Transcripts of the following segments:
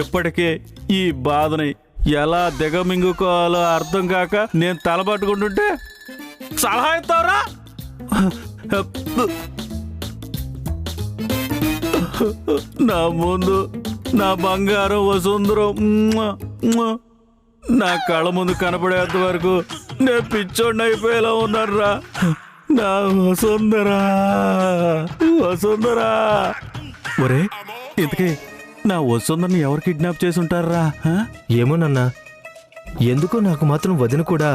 ఇప్పటికే ఈ బాధని ఎలా దిగమింగుకోవాలో అర్థం కాక నేను తలపట్టుకుంటుంటే సలహా ఇస్తావురా? నా ముందు నా బంగారం వసుందరం నా కళ్ళ ముందు కనపడేంత వరకు నేను పిచ్చోడిని అయిపోయేలా ఉన్నారా. నా వసుందరా, వసుందరా. ఒరే, ఇంతకీ నా వసుందరిని ఎవరు కిడ్నాప్ చేసి ఉంటారా? ఏమోనన్నా, ఎందుకో నాకు మాత్రం వదిన కూడా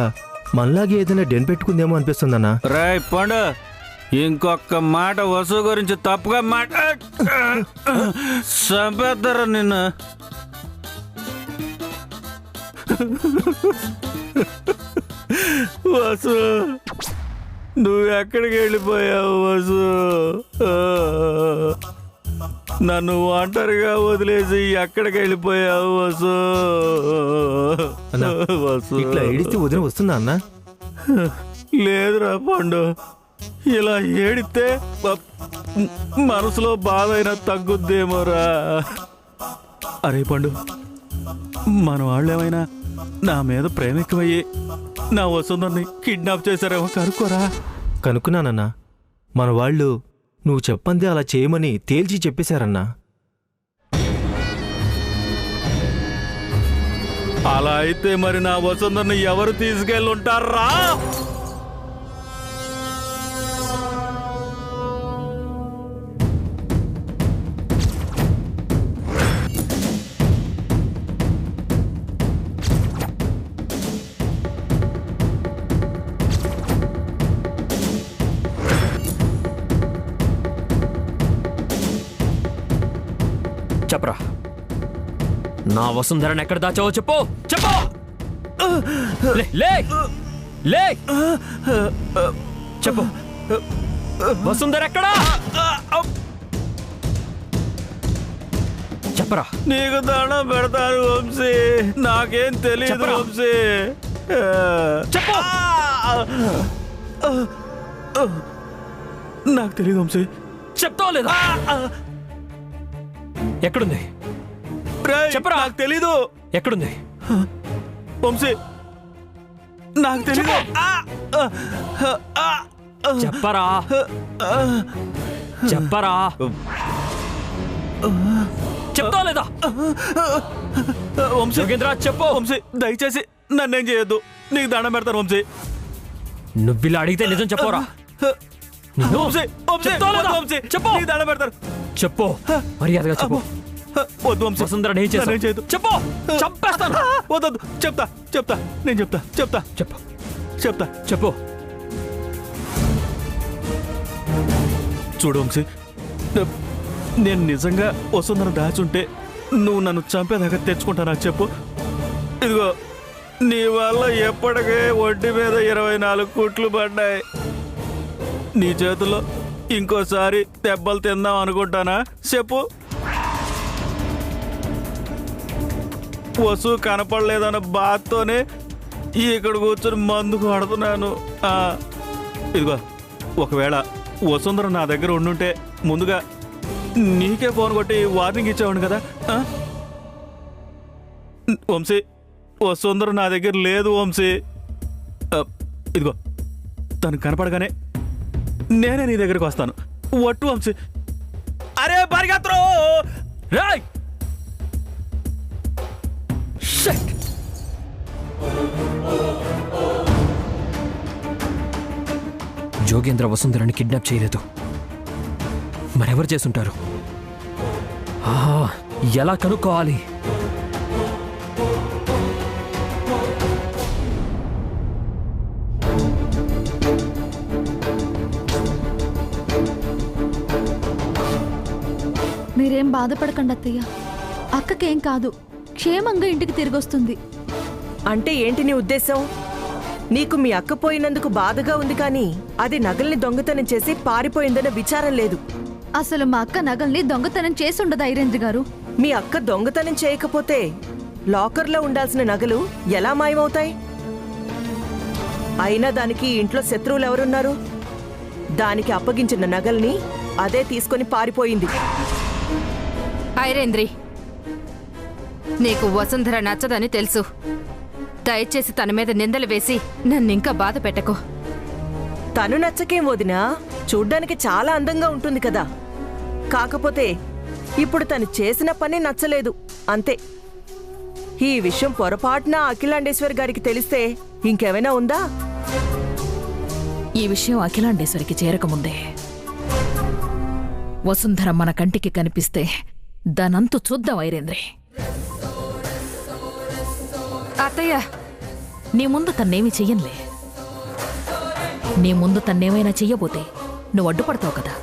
మనలాగే ఏదైనా డెన్ పెట్టుకుందేమో అనిపిస్తుందన్నా. రాయ్ పండు, ఇంకొక మాట వసు గురించి తప్పుగా మాట చంపేద్దరా నిన్ను. వసు, నువ్వు ఎక్కడికి వెళ్ళిపోయావు వసు? నన్ను ఒంటరిగా వదిలేసి ఎక్కడికి వెళ్ళిపోయావు వసు? వసు, ఇట్లా ఏడిస్తే వదిన వస్తుందా అన్నా? లేదురా పండు, ఇలా ఏడితే మనసులో బాధ అయినా తగ్గుద్దేమోరా. అరే పండు, మన వాళ్ళు ఏమైనా నా మీద ప్రేమ ఎక్కువయ్యి నా వసుందరిని కిడ్నాప్ చేశారేమో కనుక్కోరా. కనుక్కున్నానన్నా, మన వాళ్ళు నువ్వు చెప్పందే అలా చేయమని తేల్చి చెప్పేశారన్నా. అలా అయితే మరి నా వసుందరిని ఎవరు తీసుకెళ్ళి ఉంటారా? చెప్పరా, నా వసుంధరని ఎక్కడ దాచావో చెప్పు. చెప్పు. చెప్పు, వసుంధర ఎక్కడా? చెప్పరా. నీకు దండం పెడతాను వంశీ, నాకేం తెలియదు వంశీ. చెప్పు. నాకు తెలియదు వంశీ. చెప్తావు లేదా? ఎక్కడుంది చెప్పరా. నాకు తెలీదు. ఎక్కడుంది వంశీ? నాకు తెలీదు. చెప్పరా, చెప్పరా. చెప్తావు లేదా? వంశీ, యోగేంద్ర చెప్పు. వంశీ దయచేసి నన్నేం చేయొద్దు, నీకు దండం పెడతాను వంశీ. నువ్విలా అడిగితే నిజం చెప్పరా. చెప్పు, నీకు దండం పెడతారు. చెప్పు, మర్యాదగా చెప్పు. వద్దు వంశీ, వసుంధర ఏం చేయదు. చెప్పు, చంపేస్తాను. వద్దు, చెప్తా చెప్తా, నేను చెప్తా చెప్తా చెప్పు, చెప్తా. చెప్పు. చూడు వంశీ, నేను నిజంగా వసుంధర దాచుంటే నువ్వు నన్ను చంపేదాకా తెచ్చుకుంటా. నాకు చెప్పు. ఇదిగో, నీ వల్ల ఎప్పటికే ఒంటి మీద 24 కుట్లు పడ్డాయి. నీ చేతుల్లో ఇంకోసారి దెబ్బలు తిందాం అనుకుంటానా? చెప్పు. వసు కనపడలేదన్న బాధతోనే ఇక్కడ కూర్చొని మందు కొడుతున్నాను. ఇదిగో, ఒకవేళ వసుంధర నా దగ్గర ఉండుంటే ముందుగా నీకే ఫోన్ కొట్టి వార్నింగ్ ఇచ్చేవాడు కదా. వంశీ, వసుంధర నా దగ్గర లేదు వంశీ. ఇదిగో, తను కనపడగానే నేనే నీ దగ్గరికి వస్తాను. ఒట్టు వంశీ. అరే పరిగెత్తరు. రాయ్. జోగేంద్ర వసుంధరని కిడ్నాప్ చేయలేదు. మరెవరు చేసుంటారు? ఎలా కనుక్కోవాలి? మీరేం బాధపడకండి అత్తయ్య, అక్కకేం కాదు, క్షేమంగా ఇంటికి తిరిగొస్తుంది. అంటే ఏంటి నీ ఉద్దేశం? నీకు మీ అక్క పోయినందుకు బాధగా ఉంది, కానీ అది నగల్ని దొంగతనం చేసి పారిపోయిందన్న విచారం లేదు. అసలు మా అక్క నగల్ని దొంగతనం చేసి ఉండదు ఐరేంద్ర గారు. మీ అక్క దొంగతనం చేయకపోతే లాకర్లో ఉండాల్సిన నగలు ఎలా మాయమవుతాయి? అయినా దానికి ఇంట్లో శత్రువులు ఎవరున్నారు? దానికి అప్పగించిన నగల్ని అదే తీసుకొని పారిపోయింది. ఐరేంద్రి, నీకు వసుంధర నచ్చదని తెలుసు. దయచేసి తన మీద నిందలు వేసి నన్నింకా బాధ పెట్టకు. తను నచ్చకేం వదినా, చూడ్డానికి చాలా అందంగా ఉంటుంది కదా. కాకపోతే ఇప్పుడు తను చేసిన పని నచ్చలేదు అంతే. ఈ విషయం పొరపాటున అఖిలాండేశ్వరి గారికి తెలిస్తే ఇంకేమైనా ఉందా? ఈ విషయం అఖిలాండేశ్వరికి చేరకముందే వసుంధర మన కంటికి కనిపిస్తే దానంతు చూద్దాం ఐరేంద్రి. అత్తయ్య, నీ ముందు తన్నేమీ చెయ్యనులే. నీ ముందు తన్నేమైనా చెయ్యబోతే నువ్వు అడ్డుపడతావు కదా.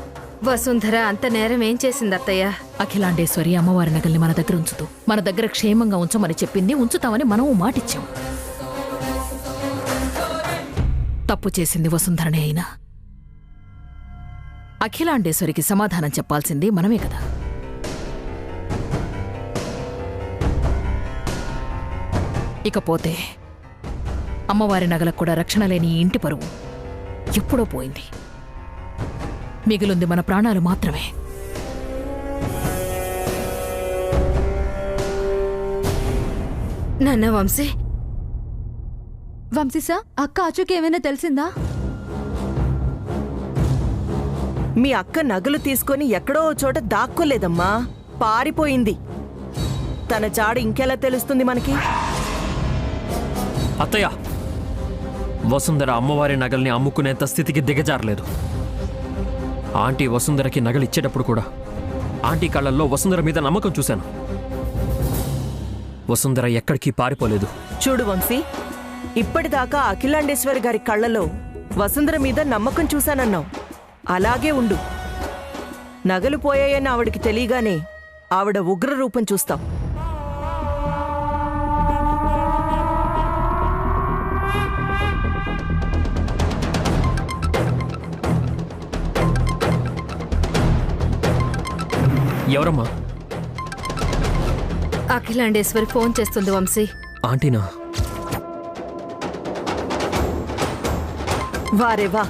వసుంధర అంత నేరం ఏం చేసింది అత్తయ్య? అఖిలాండేశ్వరి అమ్మవారి నగల్ని మన దగ్గర ఉంచుతూ మన దగ్గర క్షేమంగా ఉంచమని చెప్పింది. ఉంచుతామని మనము మాటిచ్చాం. తప్పు చేసింది వసుంధరనే అయినా అఖిలాండేశ్వరికి సమాధానం చెప్పాల్సింది మనమే కదా. ఇకపోతే అమ్మవారి నగలకు కూడా రక్షణ లేని ఈ ఇంటి పరువు ఎప్పుడో పోయింది. మిగిలింది మన ప్రాణాలు మాత్రమే. నాన్న వంశీ, వంశీసా, అక్క అచ్చుకి ఏమైనా తెలిసిందా? మీ అక్క నగలు తీసుకొని ఎక్కడో ఓ చోట దాక్కోలేదమ్మా, పారిపోయింది. తన జాడ ఇంకెలా తెలుస్తుంది మనకి? అత్తయ్య, వసుంధర అమ్మవారి నగల్ని అమ్ముకునేంత స్థితికి దిగజారలేదు. ఆంటీ వసుంధరకి నగలిచ్చేటప్పుడు కూడా ఆంటీ కళ్ళల్లో వసుంధర మీద నమ్మకం చూశాను. వసుంధర ఎక్కడికి పారిపోలేదు. చూడు వంశీ, ఇప్పటిదాకా అఖిలాండేశ్వరి గారి కళ్ళలో వసుంధర మీద నమ్మకం చూశానన్నావు. అలాగే ఉండు. నగలు పోయాయని ఆవిడికి తెలియగానే ఆవిడ ఉగ్ర రూపం చూస్తాం. ఎవరమ్మా? అఖిలాండేశ్వరి ఫోన్ చేస్తుంది వంశీ. ఆంటీనా? వారేవా,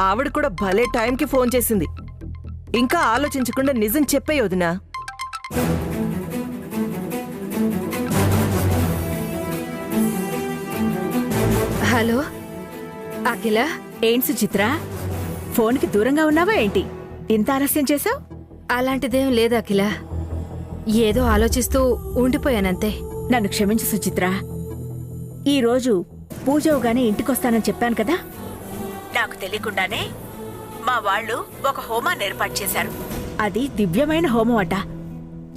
ఆవిడ కూడా భలే టైంకి ఫోన్ చేసింది. ఇంకా ఆలోచించకుండా నిజం చెప్పే వదినా. హలో అఖిల. ఏంటి సుచిత్ర, ఫోన్కి దూరంగా ఉన్నావా ఏంటి? ఇంత ఆలస్యం చేశావు? అలాంటిదేం లేదు అఖిల, ఏదో ఆలోచిస్తూ ఉండిపోయానంతే. నన్ను క్షమించు సుచిత్ర. ఈరోజు పూజవుగానే ఇంటికొస్తానని చెప్పాను కదా. నాకు తెలియకుండానే మా వాళ్ళు ఒక హోమాన్ని ఏర్పాటు చేశారు. అది దివ్యమైన హోమం అట.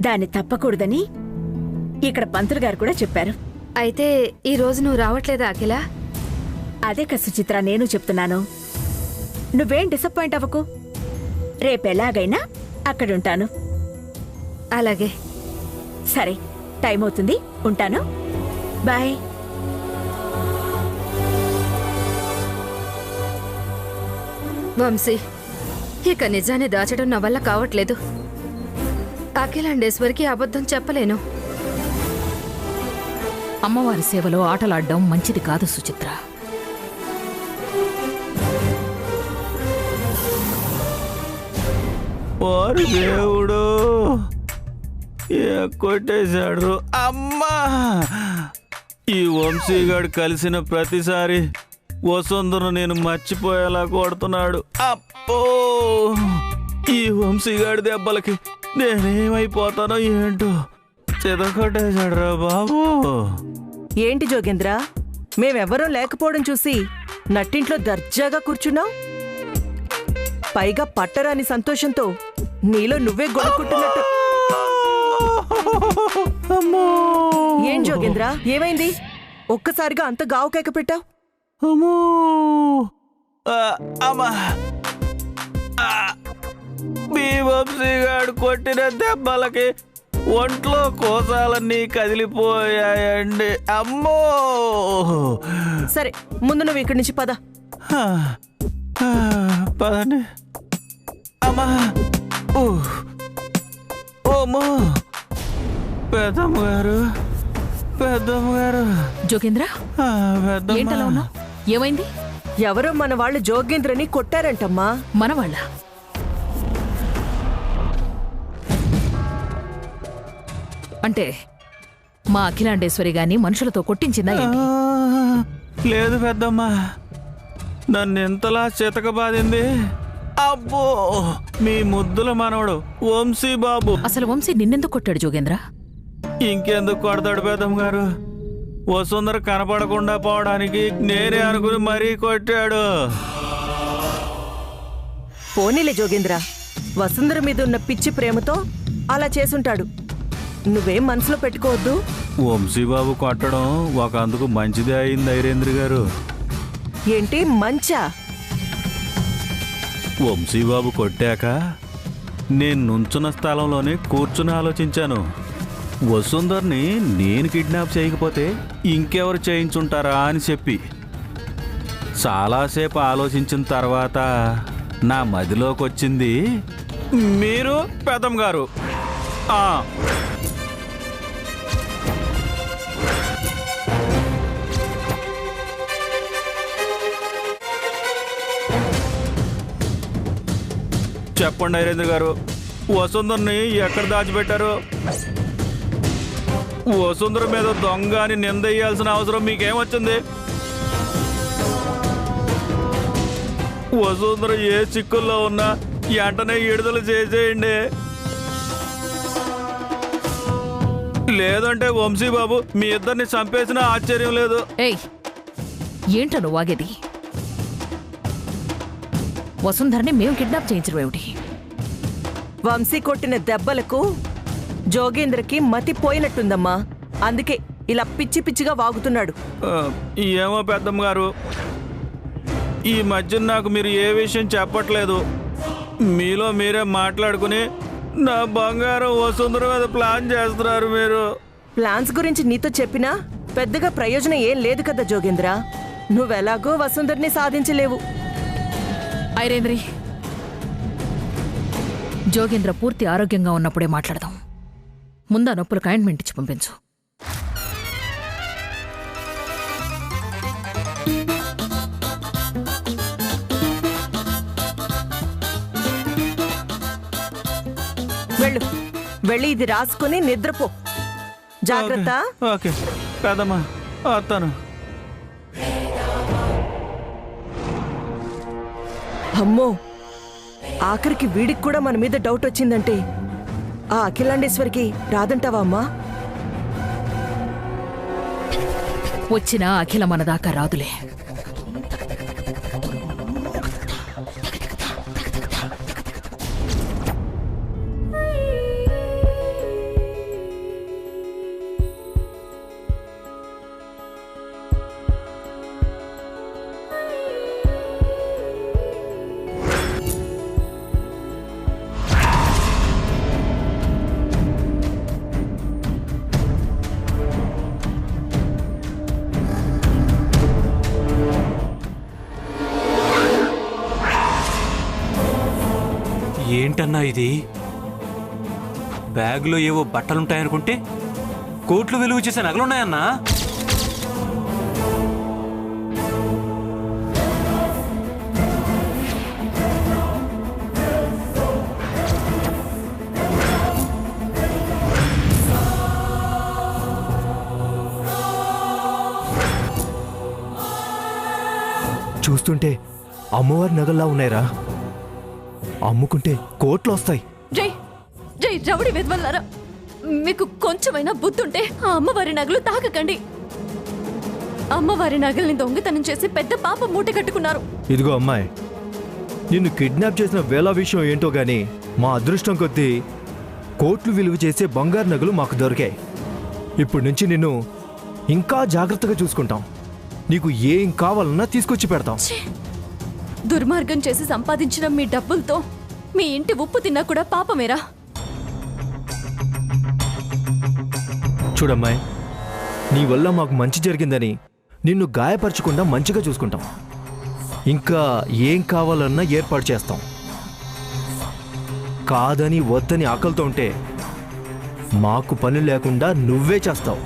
దాన్ని తప్పకూడదని ఇక్కడ పంతులు గారు కూడా చెప్పారు. అయితే ఈ రోజు నువ్వు రావట్లేదా అఖిల? అదే కదా సుచిత్ర నేను చెప్తున్నాను. నువ్వేం డిసప్పాయింట్ అవ్వకు. రేపెలాగైనా అక్కడుంటాను. అలాగే. సరే, టైం అవుతుంది, ఉంటాను. బాయ్. వంశీ, ఇక నిజాన్ని దాచడం నా వల్ల కావట్లేదు. అఖిలాండేశ్వరికి అబద్ధం చెప్పలేను. అమ్మవారి సేవలో ఆటలాడడం మంచిది కాదు సుచిత్ర. ఓరి దేవుడు, కొట్టేశాడు. అమ్మా, ఈ వంశీగాడు కలిసిన ప్రతిసారి వసుంధను నేను మర్చిపోయేలా కొడుతున్నాడు. అప్పో, ఈ వంశీగాడి దెబ్బలకి నేనేమైపోతానో ఏంటో. చెదకొట్టేశాడు రా బాబు. ఏంటి జోగేంద్ర, మేమెవ్వరూ లేకపోవడం చూసి నట్టింట్లో దర్జాగా కూర్చున్నావు. పైగా పట్టరాని సంతోషంతో నీలో నువ్వే గొడుక్కుంటున్నట్టు. ఏం జోగేంద్ర, ఏమైంది? ఒక్కసారిగా అంత గావు కేక పెట్టావు. అమ్మో, అమ్మా, మీ వంశీగాడు కొట్టిన దెబ్బలకి ఒంట్లో కోసాలన్నీ కదిలిపోయాయండి. అమ్మో. సరే, ముందు నువ్వు ఇక్కడి నుంచి పద. పదండి. అమ్మా, ఓమో, పెద్దమ్మ గారు, పెద్దమ్మ గారు. జోగేంద్ర, ఏంటలా ఉన్నావు? ఏమైంది? ఎవరో మన వాళ్ళు జోగేంద్రని కొట్టారంటమ్మా. మనవాళ్ళ? అంటే మా అఖిలాండేశ్వరి గాని మనుషులతో కొట్టించిందా ఏంటి? లేదు పెద్దమ్మ, నన్ను ఎంతలా చితకబాదింది. అబ్బో, మీ ముద్దుల మనవడు వంశీ బాబు. అసలు వంశీ నిన్నెందుకు కొట్టాడు జోగేంద్ర? ఇంకెందుకు కొడతాడు పెద్దమ్మ గారు? వసుంధర కనపడకుండా పోవడానికి నేనే అనుకుని మరీ కొట్టాడు. పోనీలే జోగేంద్ర, వసుంధర మీద ఉన్న పిచ్చి ప్రేమతో అలా చేసుంటాడు. నువ్వేం మనసులో పెట్టుకోవద్దు. వంశీబాబు కొట్టడం ఒక అందుకు మంచిదే అయింది ఐరేంద్ర గారు. ఏంటి మంచా? వంశీబాబు కొట్టాక నేను నుంచున్న స్థలంలోనే కూర్చుని ఆలోచించాను. వసుంధర్ని నేను కిడ్నాప్ చేయకపోతే ఇంకెవరు చేయించుంటారా అని చెప్పి చాలాసేపు ఆలోచించిన తర్వాత నా మదిలోకి వచ్చింది మీరు పెద్దమ్మ గారు. చెప్పండి ఐరేంద్ర గారు, వసుంధర్ని ఎక్కడ దాచిపెట్టారు? వసుంధర మీద దొంగ అని నిందయ్యాల్సిన అవసరం మీకేమొచ్చింది? వసుంధర ఏ చిక్కుల్లో ఉన్నా వెంటనే విడుదల చేసేయండి. లేదంటే వంశీబాబు మీ ఇద్దరిని చంపేసినా ఆశ్చర్యం లేదు. ఏయ్, ఏంటో నువ్వు వాగేది? వసుంధరని మేము కిడ్నాప్ చేయించడం ఏమిటి? వంశీ కొట్టిన దెబ్బలకు జోగేంద్రకి మతి పోయినట్టుందమ్మా. అందుకే ఇలా పిచ్చి పిచ్చిగా వాగుతున్నాడు. ఏమో పెద్దమ్మ గారు, ఈ మధ్య నాకు మీరు ఏ విషయం చెప్పట్లేదు. మీలో మీరే మాట్లాడుకుని నా బంగారం వసుంధర మీద ప్లాన్ చేస్తున్నారు మీరు. ప్లాన్స్ గురించి నీతో చెప్పినా పెద్దగా ప్రయోజనం ఏం లేదు కదా జోగేంద్ర. నువ్వెలాగో వసుంధర్ని సాధించలేవు. ఐరేంద్రి, జోగేంద్ర పూర్తి ఆరోగ్యంగా ఉన్నప్పుడే మాట్లాడదాం. ముందా నొప్పులకు అయింట్మెంట్ ఇచ్చి పంపించు. వెళ్ళు, వెళ్ళి ఇది రాసుకుని నిద్రపో. జాగ్రత్త. ఓకే పెద్దమ్మ, వస్తాను. అమ్మో, ఆఖరికి వీడికి కూడా మన మీద డౌట్ వచ్చిందంటే ఆ అఖిలాండేశ్వరికి రాదంటావా అమ్మా? వచ్చినా అఖిల మన దాకా రాదులే. ఏంటన్నా ఇది? బ్యాగ్లో ఏవో బట్టలుంటాయనుకుంటే కోట్లు విలువ చేసే నగలున్నాయన్నా. చూస్తుంటే అమ్మవారి నగల్లా ఉన్నాయిరా. అమ్ముకుంటే కోట్లు వస్తాయి. జై జై రౌడీ విద్వల్లారా, మీకు కొంచెమైనా బుద్ధుంటే ఆ అమ్మవారి నగలు తాకకండి. అమ్మవారి నగల్ని దొంగతనం చేసి పెద్ద పాప మూట కట్టుకున్నారు. ఇదిగో అమ్మాయి, నిన్ను కిడ్నాప్ చేసిన వేళ విషయం ఏంటో గాని మా అదృష్టం కొద్దీ కోట్లు విలువ చేసే బంగారు నగలు మాకు దొరికాయి. ఇప్పటి నుంచి నిన్ను ఇంకా జాగ్రత్తగా చూసుకుంటాం. నీకు ఏం కావాలన్నా తీసుకొచ్చి పెడతాం. దుర్మార్గం చేసి సంపాదించిన మీ డబ్బులతో మీ ఇంటి ఉప్పు తిన్నా కూడా పాపమేరా? చూడమ్మాయి, నీ వల్ల మాకు మంచి జరిగిందని నిన్ను గాయపరచకుండా మంచిగా చూసుకుంటాం. ఇంకా ఏం కావాలన్నా ఏర్పాటు చేస్తాం. కాదని వద్దని ఆకలితో ఉంటే మాకు పని లేకుండా నువ్వే చేస్తావు.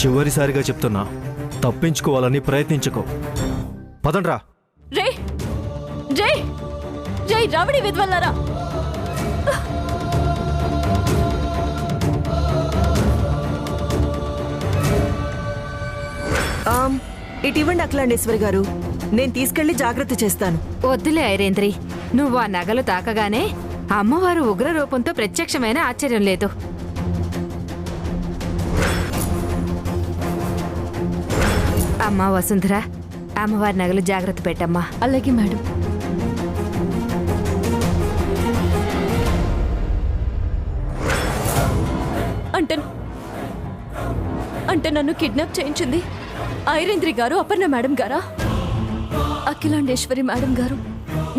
చివరిసారిగా చెప్తున్నా, తప్పించుకోవాలని ప్రయత్నించుకో. పదండ్రా. రే జై జై రవడి విద్వల్లారా! ఇటివ్వండి అఖిలాండేశ్వరి గారు, నేను తీసుకెళ్లి జాగ్రత్త చేస్తాను. వద్దులే ఐరేంద్రి, నువ్వు ఆ నగలు తాకగానే అమ్మవారు ఉగ్ర రూపంతో ప్రత్యక్షమైన ఆశ్చర్యం లేదు. అమ్మా వసుంధర, అమ్మవారి నగలు జాగ్రత్త పెట్టమ్మా. అలాగే మేడం. అంటే నన్ను కిడ్నాప్ చేయించింది ఐరేంద్రి గారు, అపర్ణ మేడం గారా? అఖిలాండేశ్వరి మేడం గారు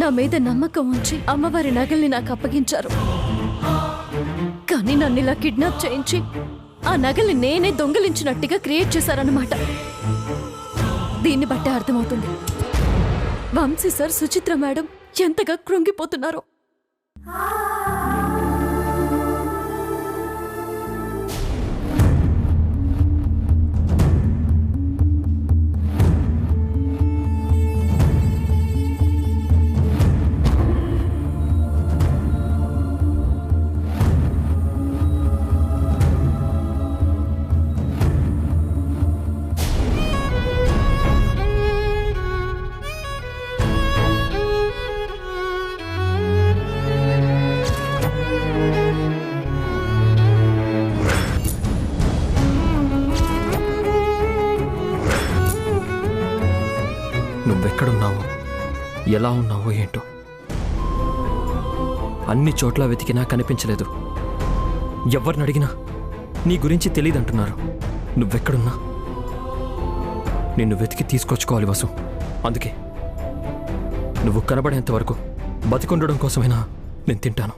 నా మీద నమ్మకం ఉంచి అమ్మవారి నగల్ని నాకు అప్పగించారు. కానీ నన్ను ఇలా కిడ్నాప్ చేయించి ఆ నగల్ని నేనే దొంగిలించినట్టుగా క్రియేట్ చేశారన్నమాట. దీన్ని బట్టే అర్థమవుతుంది వంశీ సార్, సుచిత్ర మేడం ఎంతగా కృంగిపోతున్నారో. నువ్వెక్కడున్నావో, ఎలా ఉన్నావో ఏంటో అన్ని చోట్ల వెతికినా కనిపించలేదు. ఎవరిని అడిగినా నీ గురించి తెలియదంటున్నారు. నువ్వెక్కడున్నా నిన్ను వెతికి తీసుకొచ్చుకోవాలి వసు. అందుకే నువ్వు కనబడేంత వరకు బతికొండడం కోసమైనా నేను తింటాను.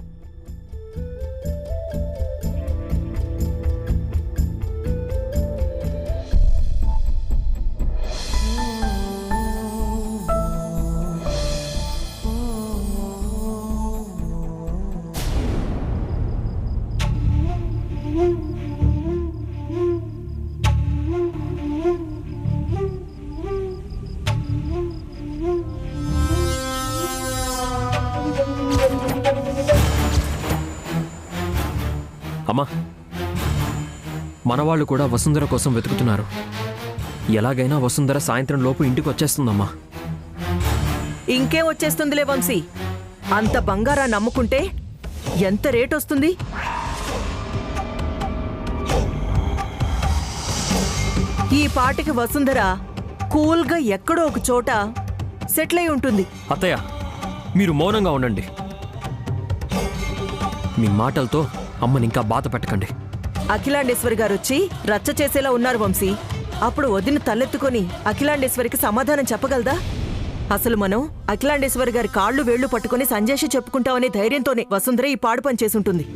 అమ్మా, మనవాళ్ళు కూడా వసుంధర కోసం వెతుకుతున్నారు. ఎలాగైనా వసుంధర సాయంత్రం లోపు ఇంటికి వచ్చేస్తుందమ్మా. ఇంకేం వచ్చేస్తుందిలే వంశీ, అంత బంగారా నమ్ముకుంటే ఎంత రేట్ వస్తుంది? ఈ పాటికి వసుంధర కూల్గా ఎక్కడో ఒక చోట సెటిల్ అయి ఉంటుంది. అత్తయ్య, మీరు మౌనంగా ఉండండి. మీ మాటలతో అమ్మని ఇంకా బాధ పెట్టకండి. అఖిలాండేశ్వరి గారు వచ్చి రచ్చ చేసేలా ఉన్నారు వంశీ. అప్పుడు వదిన తలెత్తుకొని అఖిలాండేశ్వరికి సమాధానం చెప్పగలదా? అసలు మనం అఖిలాండేశ్వరి గారి కాళ్ళు వేళ్లు పట్టుకుని సంజేషి చెప్పుకుంటామనే ధైర్యంతోనే వసుంధర ఈ పాడు పని చేసుంటుంది.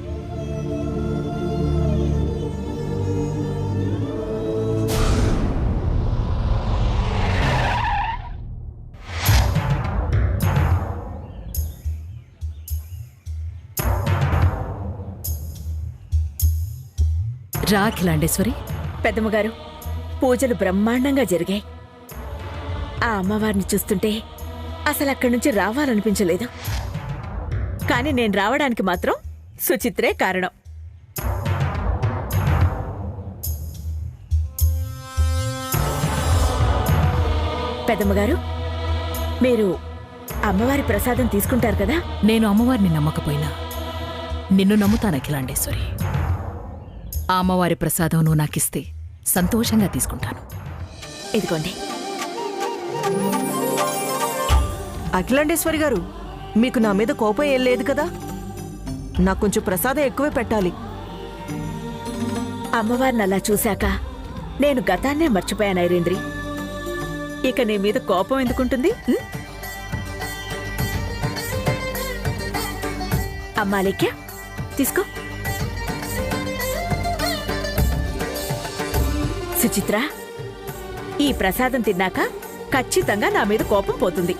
రా అఖిలాండేశ్వరి. పెద్దమ్మగారు, పూజలు బ్రహ్మాండంగా జరిగాయి. ఆ అమ్మవారిని చూస్తుంటే అసలు అక్కడి నుంచి రావాలనిపించలేదు. కానీ నేను రావడానికి మాత్రం సుచిత్రే కారణం. పెద్దమ్మగారు, మీరు అమ్మవారి ప్రసాదం తీసుకుంటారు కదా? నేను అమ్మవారిని నమ్మకపోయినా నిన్ను నమ్ముతాను అఖిలాండేశ్వరి. ఆ అమ్మవారి ప్రసాదం నువ్వు నాకిస్తే సంతోషంగా తీసుకుంటాను. ఇదిగోండి. అఖిలాండేశ్వరి గారు, మీకు నా మీద కోపం ఏం లేదు కదా? నాకు కొంచెం ప్రసాదం ఎక్కువే పెట్టాలి. అమ్మవారిని అలా చూశాక నేను గతాన్నే మర్చిపోయాను ఐరేంద్రి. ఇక నీ మీద కోపం ఎందుకుంటుంది? అమ్మా లెక్క తీసుకో. సుచిత్ర, ఈ ప్రసాదం తిన్నాక ఖచ్చితంగా నా మీద కోపం పోతుంది.